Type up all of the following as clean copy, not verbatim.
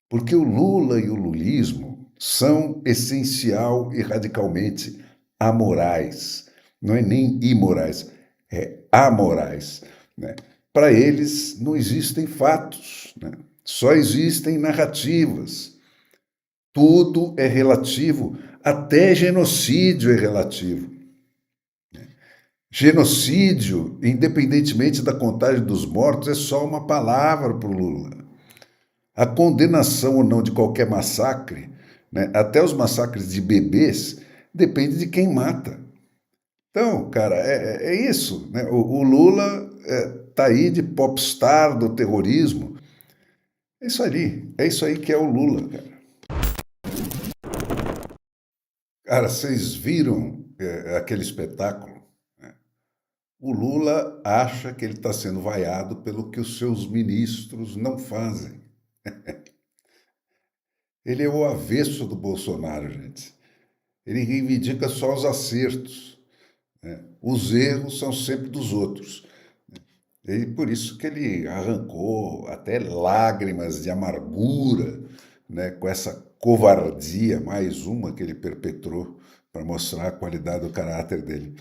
Porque o Lula e o lulismo são essencial e radicalmente amorais. Não é nem imorais, é amorais, né? Para eles não existem fatos, né? Só existem narrativas. Tudo é relativo, até genocídio é relativo. Genocídio, independentemente da contagem dos mortos, é só uma palavra para o Lula. A condenação ou não de qualquer massacre, né, até os massacres de bebês, depende de quem mata. Então, cara, é isso. Né? O Lula tá aí de popstar do terrorismo. É isso aí que é o Lula, cara. Cara, vocês viram aquele espetáculo? O Lula acha que ele está sendo vaiado pelo que os seus ministros não fazem. Ele é o avesso do Bolsonaro, gente. Ele reivindica só os acertos. Os erros são sempre dos outros. E por isso que ele arrancou até lágrimas de amargura, né, com essa covardia, mais uma que ele perpetrou para mostrar a qualidade do caráter dele.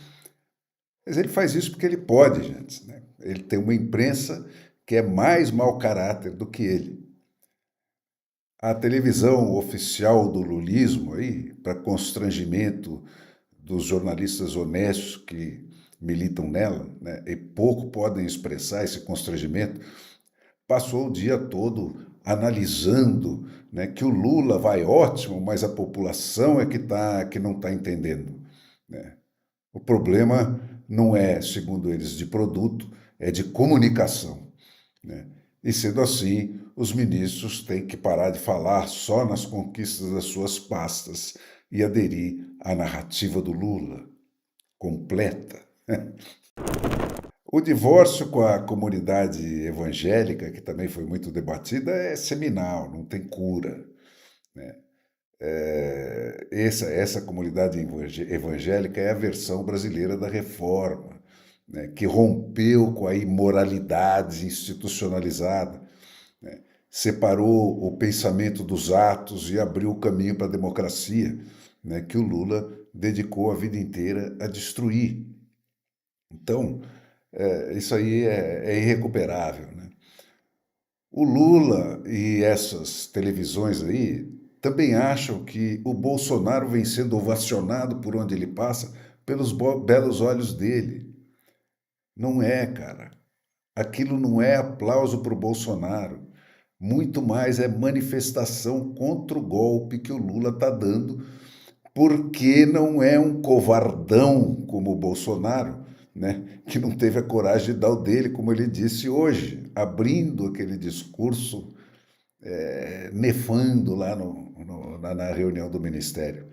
Mas ele faz isso porque ele pode, gente. Né? Ele tem uma imprensa que é mais mau caráter do que ele. A televisão oficial do lulismo, aí, para constrangimento dos jornalistas honestos que militam nela, né, e pouco podem expressar esse constrangimento, passou o dia todo analisando, né, que o Lula vai ótimo, mas a população é que não está entendendo. Né? O problema não é, segundo eles, de produto, é de comunicação. Né? E sendo assim, os ministros têm que parar de falar só nas conquistas das suas pastas e aderir à narrativa do Lula, completa. O divórcio com a comunidade evangélica, que também foi muito debatida, é seminal, não tem cura. Né? Essa comunidade evangélica é a versão brasileira da reforma, né? Que rompeu com a imoralidade institucionalizada, né? Separou o pensamento dos atos e abriu o caminho para a democracia, né? Que o Lula dedicou a vida inteira a destruir. Então, isso aí é irrecuperável. Né? O Lula e essas televisões aí também acham que o Bolsonaro vem sendo ovacionado por onde ele passa pelos belos olhos dele. Não é, cara. Aquilo não é aplauso para o Bolsonaro. Muito mais é manifestação contra o golpe que o Lula está dando, porque não é um covardão como o Bolsonaro, né, que não teve a coragem de dar o dele, como ele disse hoje, abrindo aquele discurso nefando lá na reunião do Ministério.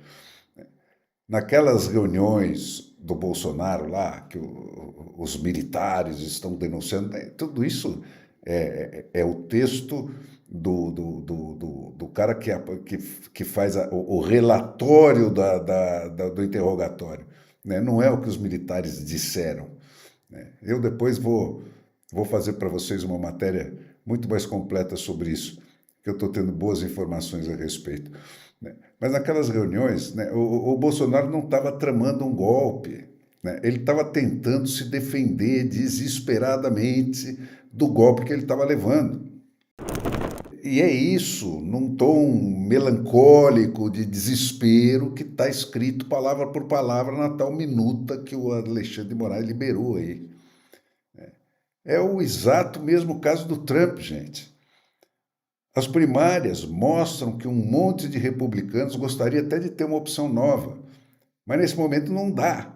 Naquelas reuniões do Bolsonaro lá, que os militares estão denunciando, né, tudo isso é o texto do cara que faz o relatório do interrogatório. Né? Não é o que os militares disseram. Né? Eu depois vou fazer para vocês uma matéria muito mais completa sobre isso, que eu estou tendo boas informações a respeito. Né? Mas naquelas reuniões, né, o Bolsonaro não estava tramando um golpe, né? Ele estava tentando se defender desesperadamente do golpe que ele estava levando. E é isso, num tom melancólico, de desespero, que está escrito palavra por palavra na tal minuta que o Alexandre de Moraes liberou aí. É o exato mesmo caso do Trump, gente. As primárias mostram que um monte de republicanos gostaria até de ter uma opção nova, mas nesse momento não dá.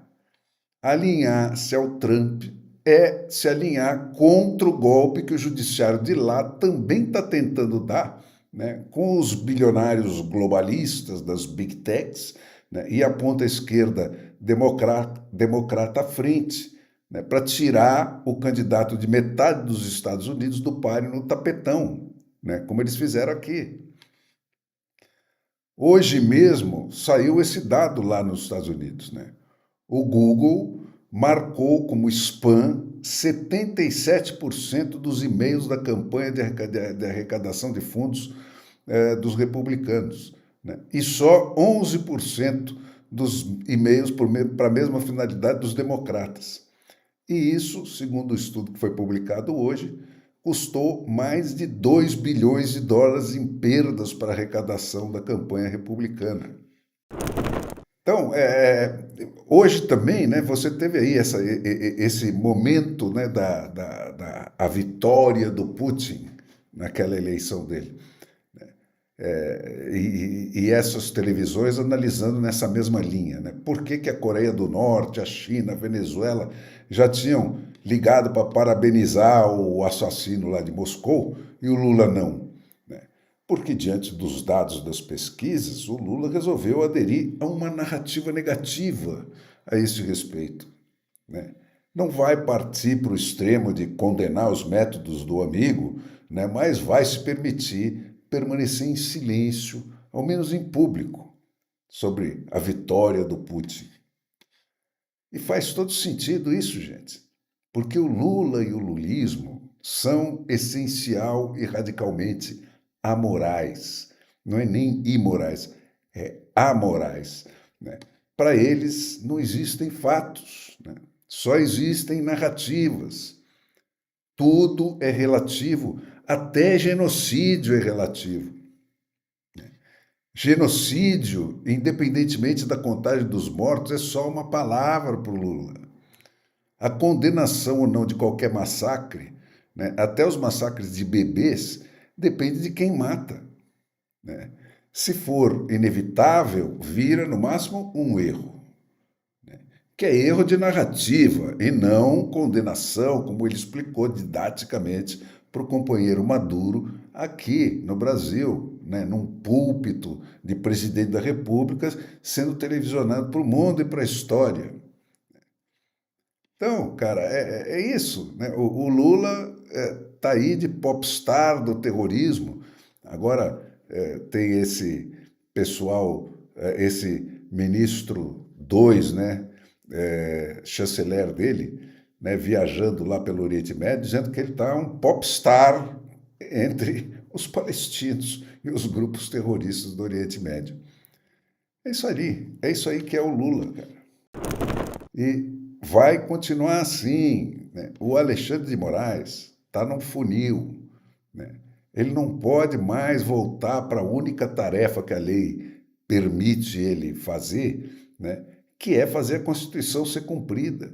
Alinhar-se ao Trump é se alinhar contra o golpe que o judiciário de lá também está tentando dar, né, com os bilionários globalistas das big techs, né, e a ponta esquerda democrata à frente, né, para tirar o candidato de metade dos Estados Unidos do páreo no tapetão, né, como eles fizeram aqui. Hoje mesmo saiu esse dado lá nos Estados Unidos, né? O Google marcou como spam 77% dos e-mails da campanha de arrecadação de fundos dos republicanos, né? E só 11% dos e-mails para a mesma finalidade dos democratas. E isso, segundo o estudo que foi publicado hoje, custou mais de 2 bilhões de dólares em perdas para a arrecadação da campanha republicana. Então, hoje também, né, você teve aí esse momento, né, a vitória do Putin naquela eleição dele. E essas televisões analisando nessa mesma linha, né? Por que a Coreia do Norte, a China, a Venezuela já tinham ligado para parabenizar o assassino lá de Moscou e o Lula não? Né? Porque diante dos dados das pesquisas, o Lula resolveu aderir a uma narrativa negativa a esse respeito, né? Não vai partir para o extremo de condenar os métodos do amigo, né? Mas vai se permitir permanecer em silêncio, ao menos em público, sobre a vitória do Putin. E faz todo sentido isso, gente, porque o Lula e o lulismo são essencial e radicalmente amorais. Não é nem imorais, é amorais, né? Para eles não existem fatos, né? Só existem narrativas. Tudo é relativo, até genocídio é relativo. Genocídio, independentemente da contagem dos mortos, é só uma palavra para o Lula. A condenação ou não de qualquer massacre, né, até os massacres de bebês, depende de quem mata, né? Se for inevitável, vira no máximo um erro, né, que é erro de narrativa e não condenação, como ele explicou didaticamente para o companheiro Maduro aqui no Brasil, né, num púlpito de presidente da República, sendo televisionado para o mundo e para a história. Então, cara, é isso, né? O Lula está aí de popstar do terrorismo. Agora tem esse pessoal, esse ministro 2, né, chanceler dele, né, viajando lá pelo Oriente Médio, dizendo que ele está um popstar entre os palestinos e os grupos terroristas do Oriente Médio. É isso aí que é o Lula, cara. E vai continuar assim, né? O Alexandre de Moraes está num funil, né? Ele não pode mais voltar para a única tarefa que a lei permite ele fazer, né? Que é fazer a Constituição ser cumprida.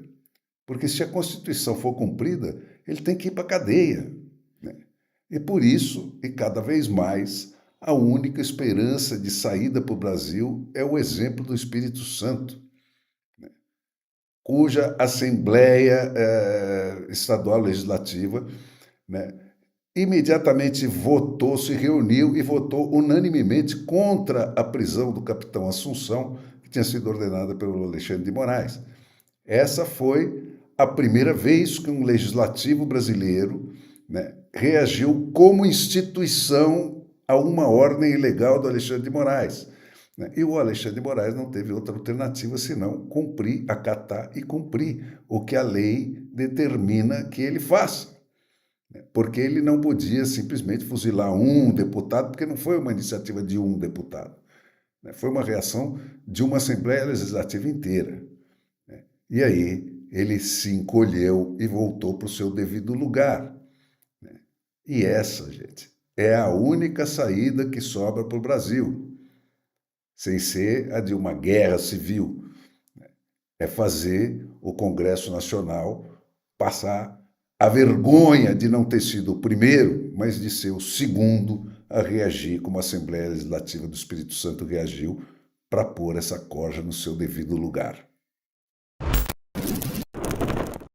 Porque se a Constituição for cumprida, ele tem que ir para a cadeia, né? E por isso, e cada vez mais, a única esperança de saída para o Brasil é o exemplo do Espírito Santo, né, cuja Assembleia Estadual Legislativa, né, imediatamente votou, se reuniu e votou unanimemente contra a prisão do capitão Assunção, que tinha sido ordenada pelo Alexandre de Moraes. Essa foi a primeira vez que um legislativo brasileiro, né, reagiu como instituição a uma ordem ilegal do Alexandre de Moraes, né? E o Alexandre de Moraes não teve outra alternativa senão cumprir, acatar e cumprir o que a lei determina que ele faça, né? Porque ele não podia simplesmente fuzilar um deputado, porque não foi uma iniciativa de um deputado, né? Foi uma reação de uma Assembleia Legislativa inteira, né? E aí ele se encolheu e voltou para o seu devido lugar, né? E essa, gente, é a única saída que sobra para o Brasil, sem ser a de uma guerra civil, né? É fazer o Congresso Nacional passar a vergonha de não ter sido o primeiro, mas de ser o segundo a reagir como a Assembleia Legislativa do Espírito Santo reagiu para pôr essa corja no seu devido lugar.